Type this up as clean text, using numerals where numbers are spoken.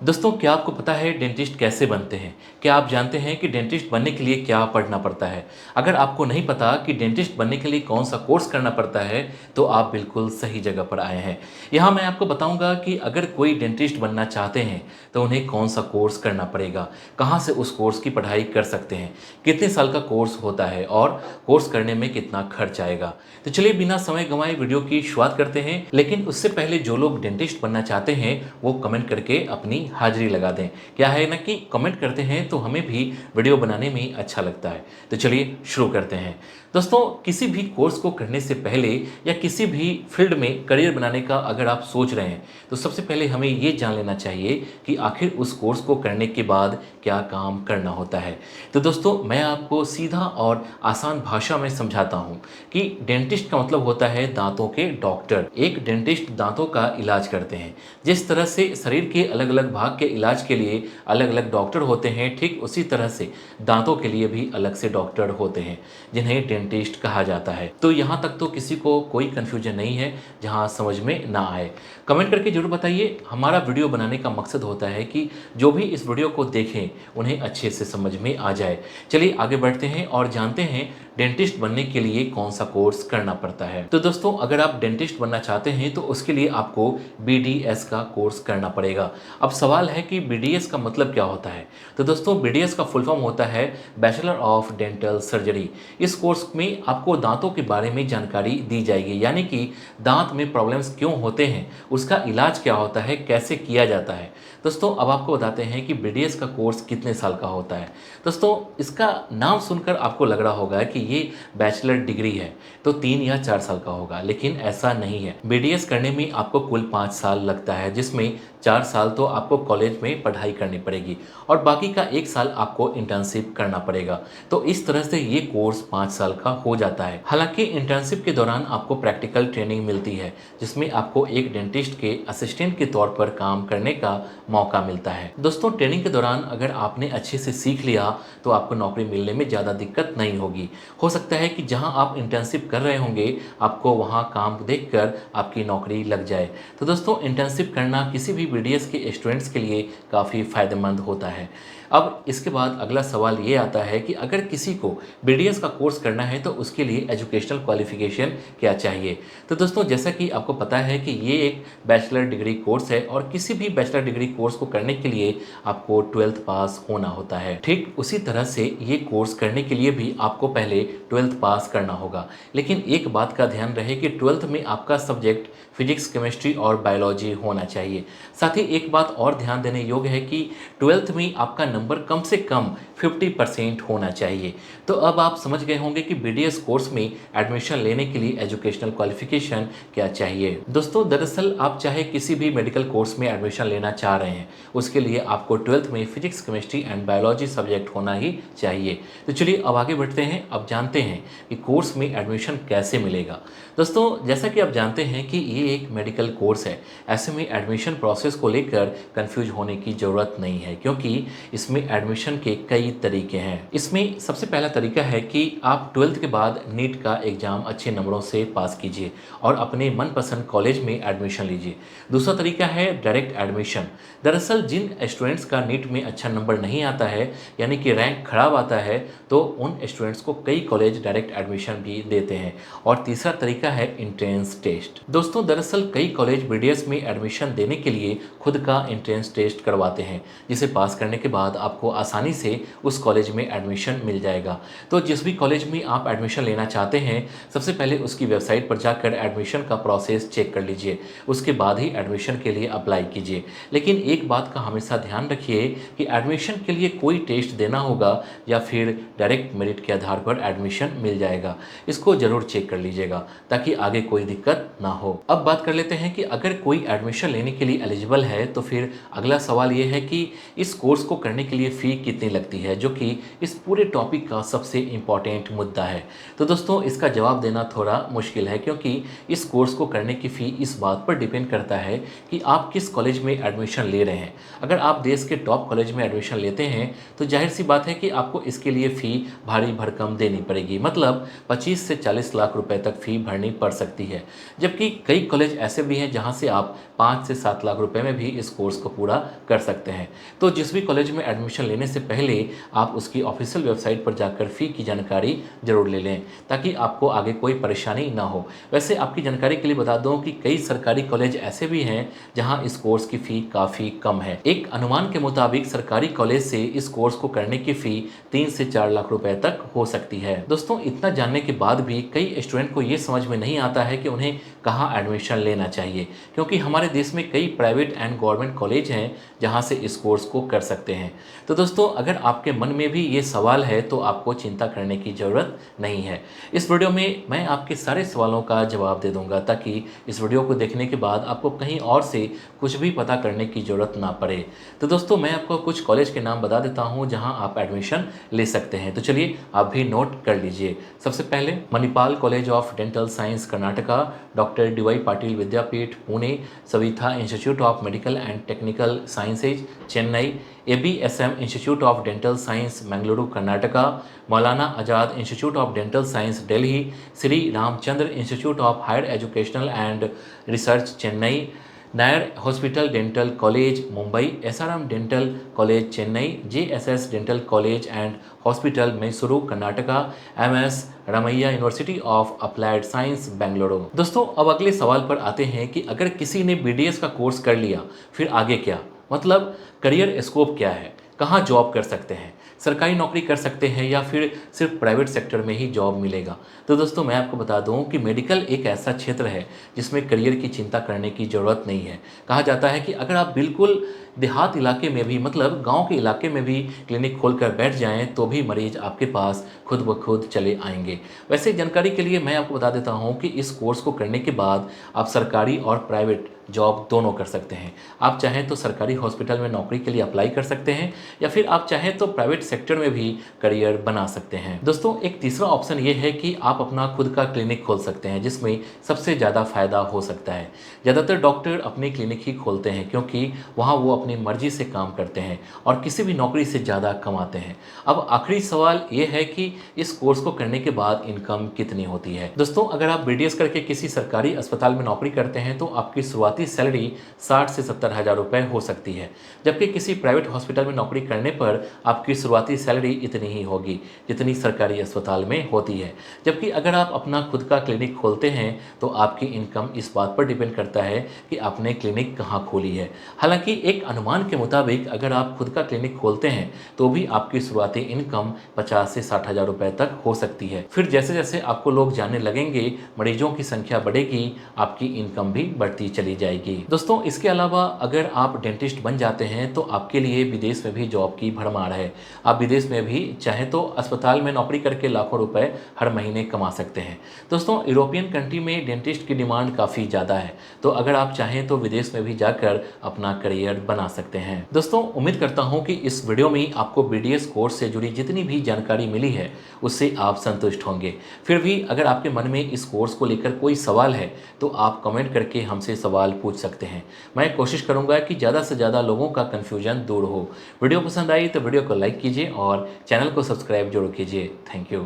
दोस्तों, क्या आपको पता है डेंटिस्ट कैसे बनते हैं? क्या आप जानते हैं कि डेंटिस्ट बनने के लिए क्या पढ़ना पड़ता है? अगर आपको नहीं पता कि डेंटिस्ट बनने के लिए कौन-सा कोर्स करना पड़ता है, तो आप बिल्कुल सही जगह पर आए हैं। यहाँ मैं आपको बताऊँगा कि अगर कोई डेंटिस्ट बनना चाहते हैं, तो उन्हें कौन-सा कोर्स करना पड़ेगा, कहाँ से उस कोर्स की पढ़ाई कर सकते हैं, कितने साल का कोर्स होता है और कोर्स करने में कितना खर्च आएगा। तो चलिए बिना समय गँवाए वीडियो की शुरुआत करते हैं, लेकिन उससे पहले जो लोग डेंटिस्ट बनना चाहते हैं, वो कमेंट करके अपनी हाजिरी लगा दें। क्या है ना कि कमेंट करते हैं तो हमें भी वीडियो बनाने में अच्छा लगता है। तो चलिए शुरू करते हैं। दोस्तों, किसी भी कोर्स को करने से पहले या किसी भी फील्ड में करियर बनाने का अगर आप सोच रहे हैं, तो सबसे पहले हमें ये जान लेना चाहिए कि आखिर उस कोर्स को करने के बाद क्या काम करना होता है। तो दोस्तों, मैं आपको सीधा और आसान भाषा में समझाता हूँ कि डेंटिस्ट का मतलब होता है दांतों के डॉक्टर। एक डेंटिस्ट दांतों का इलाज करते हैं। जिस तरह से शरीर के अलग-अलग भाग के इलाज के लिए अलग-अलग डॉक्टर होते हैं, ठीक उसी तरह से दांतों के लिए भी अलग से डॉक्टर होते हैं, जिन्हें डेंटिस्ट कहा जाता है। तो यहाँ तक तो किसी को कोई कन्फ्यूजन नहीं है, जहाँ समझ में ना आए। कमेंट करके ज़रूर बताइए। हमारा वीडियो बनाने का मकसद होता है कि जो भी इस वीडियो को देखें, उन्हें अच्छे से समझ में आ जाए। चलिए आगे बढ़ते हैं और जानते हैं डेंटिस्ट बनने के लिए कौन सा कोर्स करना पड़ता है। तो दोस्तों, अगर आप डेंटिस्ट बनना चाहते हैं तो उसके लिए आपको बीडीएस का कोर्स करना पड़ेगा। अब सवाल है कि बीडीएस का मतलब क्या होता है? तो दोस्तों, बीडीएस का फुल फॉर्म होता है बैचलर ऑफ डेंटल सर्जरी। इस कोर्स में आपको दांतों के बारे में जानकारी दी जाएगी, यानी कि दांत में प्रॉब्लम्स क्यों होते हैं, उसका इलाज क्या होता है, कैसे किया जाता है। दोस्तों, अब आपको बताते हैं कि बीडीएस का कोर्स कितने साल का होता है। दोस्तों, इसका नाम सुनकर आपको लग रहा होगा कि ये बैचलर डिग्री है, तो 3 या 4 साल का होगा, लेकिन ऐसा नहीं है। बीडीएस करने में आपको कुल 5 साल लगता है, जिसमें 4 साल तो आपको कॉलेज में पढ़ाई करनी पड़ेगी और बाकी का 1 साल आपको इंटर्नशिप करना पड़ेगा। तो इस तरह से ये कोर्स 5 साल का हो जाता है। हालांकि इंटर्नशिप के दौरान आपको प्रैक्टिकल ट्रेनिंग मिलती है, जिसमें आपको एक डेंटिस्ट के असिस्टेंट के तौर पर काम करने का मौका मिलता है। दोस्तों, ट्रेनिंग के दौरान अगर आपने अच्छे से सीख लिया, तो आपको नौकरी मिलने में ज़्यादा दिक्कत नहीं होगी। हो सकता है कि जहां आप इंटर्नशिप कर रहे होंगे, आपको वहां काम देखकर आपकी नौकरी लग जाए। तो दोस्तों, इंटर्नशिप करना किसी भी बीडीएस के स्टूडेंट्स के लिए काफ़ी फ़ायदेमंद होता है। अब इसके बाद अगला सवाल ये आता है कि अगर किसी को बीडीएस का कोर्स करना है, तो उसके लिए एजुकेशनल क्वालिफ़िकेशन क्या चाहिए? तो दोस्तों, जैसा कि आपको पता है कि ये एक बैचलर डिग्री कोर्स है और किसी भी बैचलर डिग्री कोर्स को करने के लिए आपको 12th पास होना होता है। ठीक उसी तरह से ये कोर्स करने के लिए भी आपको पहले 12th पास करना होगा। लेकिन एक बात का ध्यान रहे कि 12th में आपका सब्जेक्ट फिजिक्स, केमिस्ट्री और बायोलॉजी होना चाहिए। साथ ही एक बात और ध्यान देने योग्य है कि 12th में आपका नंबर कम से कम 50% होना चाहिए। तो अब आप समझ गए होंगे कि बीडीएस कोर्स में एडमिशन लेने के लिए एजुकेशनल क्वालिफिकेशन क्या चाहिए। दोस्तों, दरअसल आप चाहे किसी भी मेडिकल कोर्स में एडमिशन लेना चाह रहे हैं, उसके लिए आपको 12th में physics, chemistry and biology subject होना ही चाहिए। तो चलिए अब आगे बढ़ते हैं। अब जानते हैं कि कोर्स में एडमिशन कैसे मिलेगा। दोस्तों, जैसा कि आप जानते हैं कि ये एक मेडिकल कोर्स है, ऐसे में एडमिशन प्रोसेस को लेकर कंफ्यूज होने की ज़रूरत नहीं है, क्योंकि इसमें एडमिशन के कई तरीके हैं। इसमें सबसे पहला तरीका है कि आप 12th के बाद नीट का एग्ज़ाम अच्छे नंबरों से पास कीजिए और अपने मनपसंद कॉलेज में एडमिशन लीजिए। दूसरा तरीका है डायरेक्ट एडमिशन। दरअसल जिन स्टूडेंट्स का नीट में अच्छा नंबर नहीं आता है, यानी कि रैंक खराब आता है, तो उन स्टूडेंट्स को कई कॉलेज डायरेक्ट एडमिशन भी देते हैं। और तीसरा तरीका है एंट्रेंस टेस्ट। दोस्तों, दरअसल कई कॉलेज बीडीएस में एडमिशन देने के लिए खुद का एंट्रेंस टेस्ट करवाते हैं, जिसे पास करने के बाद आपको आसानी से उस कॉलेज में एडमिशन मिल जाएगा। तो जिस भी कॉलेज में आप एडमिशन लेना चाहते हैं, सबसे पहले उसकी वेबसाइट पर जाकर एडमिशन का प्रोसेस चेक कर लीजिए। उसके बाद ही एडमिशन के लिए अप्लाई कीजिए। लेकिन एक बात का हमेशा ध्यान रखिए कि एडमिशन के लिए कोई टेस्ट देना होगा या फिर डायरेक्ट मेरिट के आधार पर एडमिशन मिल जाएगा। इसको ज़रूर चेक कर लीजिएगा ताकि आगे कोई दिक्कत ना हो। अब बात कर लेते हैं कि अगर कोई एडमिशन लेने के लिए एलिजिबल है, तो फिर अगला सवाल ये है कि इस कोर्स को करने के लिए फ़ी कितनी लगती है, जो कि इस पूरे टॉपिक का सबसे इम्पॉर्टेंट मुद्दा है। तो दोस्तों, इसका जवाब देना थोड़ा मुश्किल है, क्योंकि इस कोर्स को करने की फ़ी इस बात पर डिपेंड करता है कि आप किस कॉलेज में एडमिशन ले रहे हैं। अगर आप देश के टॉप कॉलेज में एडमिशन लेते हैं तो जाहिर सी बात है कि आपको इसके लिए फ़ी भारी भरकम देनी पड़ेगी, मतलब 25 से 40 लाख रुपए तक फ़ी भरनी पड़ सकती है। जबकि कई कॉलेज ऐसे भी हैं जहां से आप 5 से 7 लाख रुपए में भी इस कोर्स को पूरा कर सकते हैं। तो जिस भी कॉलेज में एडमिशन लेने से पहले आप उसकी ऑफिशियल वेबसाइट पर जाकर फ़ी की जानकारी ज़रूर ले लें, ताकि आपको आगे कोई परेशानी ना हो। वैसे आपकी जानकारी के लिए बता दूं कि कई सरकारी कॉलेज ऐसे भी हैं जहां इस कोर्स की फ़ी काफ़ी कम है। एक अनुमान के मुताबिक सरकारी कॉलेज से इस कोर्स को करने की फ़ी 3 से 4 लाख रुपए तक हो सकती है। दोस्तों, इतना जानने के बाद भी कई स्टूडेंट को ये समझ में नहीं आता है कि उन्हें कहाँ एडमिशन लेना चाहिए, क्योंकि हमारे देश में कई प्राइवेट एंड गवर्नमेंट कॉलेज हैं जहाँ से इस कोर्स को कर सकते हैं। तो दोस्तों, अगर आपके मन में भी ये सवाल है तो आपको चिंता करने की ज़रूरत नहीं है। इस वीडियो में मैं आपके सारे सवालों का जवाब दे दूंगा, ताकि इस वीडियो को देखने के बाद आपको कहीं और से कुछ भी पता करने की ज़रूरत ना पड़े। तो दोस्तों, मैं आपको कुछ कॉलेज के नाम बता देता हूँ जहाँ आप एडमिशन ले सकते हैं। तो चलिए आप भी नोट कर लीजिए। सबसे पहले Manipal college of dental science Karnataka, doctor D Y Patil Vidyapeeth Pune, Saveetha institute of medical and technical sciences Chennai, ABSM institute of dental science Bengaluru Karnataka, Maulana Azad institute of dental science Delhi, Shri Ramachandra institute of higher educational and research Chennai, Nair hospital dental college Mumbai, SRM dental college Chennai, JSS dental college and hospital Mysuru Karnataka, MS Ramaiah university of applied science Bengaluru. दोस्तों, अब अगले सवाल पर आते हैं कि अगर किसी ने BDS का कोर्स कर लिया फिर आगे क्या, मतलब करियर स्कोप क्या है, कहाँ जॉब कर सकते हैं, सरकारी नौकरी कर सकते हैं या फिर सिर्फ प्राइवेट सेक्टर में ही जॉब मिलेगा। तो दोस्तों, मैं आपको बता दूं कि मेडिकल एक ऐसा क्षेत्र है जिसमें करियर की चिंता करने की ज़रूरत नहीं है। कहा जाता है कि अगर आप बिल्कुल देहात इलाके में भी, मतलब गांव के इलाके में भी क्लिनिक खोलकर बैठ जाएं तो भी मरीज आपके पास खुद ब खुद चले आएंगे। वैसे जानकारी के लिए मैं आपको बता देता हूं कि इस कोर्स को करने के बाद आप सरकारी और प्राइवेट जॉब दोनों कर सकते हैं। आप चाहें तो सरकारी हॉस्पिटल में नौकरी के लिए अप्लाई कर सकते हैं या फिर आप चाहें तो प्राइवेट सेक्टर में भी करियर बना सकते हैं। दोस्तों, एक तीसरा ऑप्शन ये है कि आप अपना खुद का क्लिनिक खोल सकते हैं, जिसमें सबसे ज़्यादा फायदा हो सकता है। ज़्यादातर डॉक्टर अपनी क्लिनिक ही खोलते हैं क्योंकि वहाँ वो अपनी मर्जी से काम करते हैं और किसी भी नौकरी से ज़्यादा कमाते हैं। अब आखिरी सवाल ये है कि इस कोर्स को करने के बाद इनकम कितनी होती है। दोस्तों, अगर आप BDS करके किसी सरकारी अस्पताल में नौकरी करते हैं तो आपकी शुरुआती सैलरी 60 से 70 हज़ार रुपये हो सकती है, जबकि किसी प्राइवेट हॉस्पिटल में नौकरी करने पर आपकी शुरुआती सैलरी इतनी ही होगी जितनी सरकारी अस्पताल में होती है। जबकि अगर आप अपना खुद का क्लिनिक खोलते हैं तो आपकी इनकम इस बात पर डिपेंड करता है कि आपने क्लिनिक कहाँ खोली है। हालांकि एक अनुमान के मुताबिक अगर आप खुद का क्लिनिक खोलते हैं तो भी आपकी शुरुआती इनकम 50 से 60 हज़ार रुपये तक हो सकती है। फिर जैसे जैसे आपको लोग जानने लगेंगे, मरीजों की संख्या बढ़ेगी, आपकी इनकम भी बढ़ती चली जाएगी। दोस्तों, इसके अलावा अगर आप डेंटिस्ट बन जाते हैं तो आपके लिए विदेश में भी जॉब की भरमार है। आप विदेश में भी चाहें तो अस्पताल में नौकरी करके लाखों रुपए हर महीने कमा सकते हैं। दोस्तों, यूरोपियन कंट्री में डेंटिस्ट की डिमांड काफ़ी ज़्यादा है, तो अगर आप चाहें तो विदेश में भी जाकर अपना करियर बना सकते हैं। दोस्तों, उम्मीद करता हूं कि इस वीडियो में आपको BDS कोर्स से जुड़ी जितनी भी जानकारी मिली है उससे आप संतुष्ट होंगे। फिर भी अगर आपके मन में इस कोर्स को लेकर कोई सवाल है तो आप कमेंट करके हमसे सवाल पूछ सकते हैं। मैं कोशिश करूंगा कि ज़्यादा से ज़्यादा लोगों का कन्फ्यूजन दूर हो। वीडियो पसंद आई तो वीडियो को लाइक कीजिए और चैनल को सब्सक्राइब जरूर कीजिए। Thank you.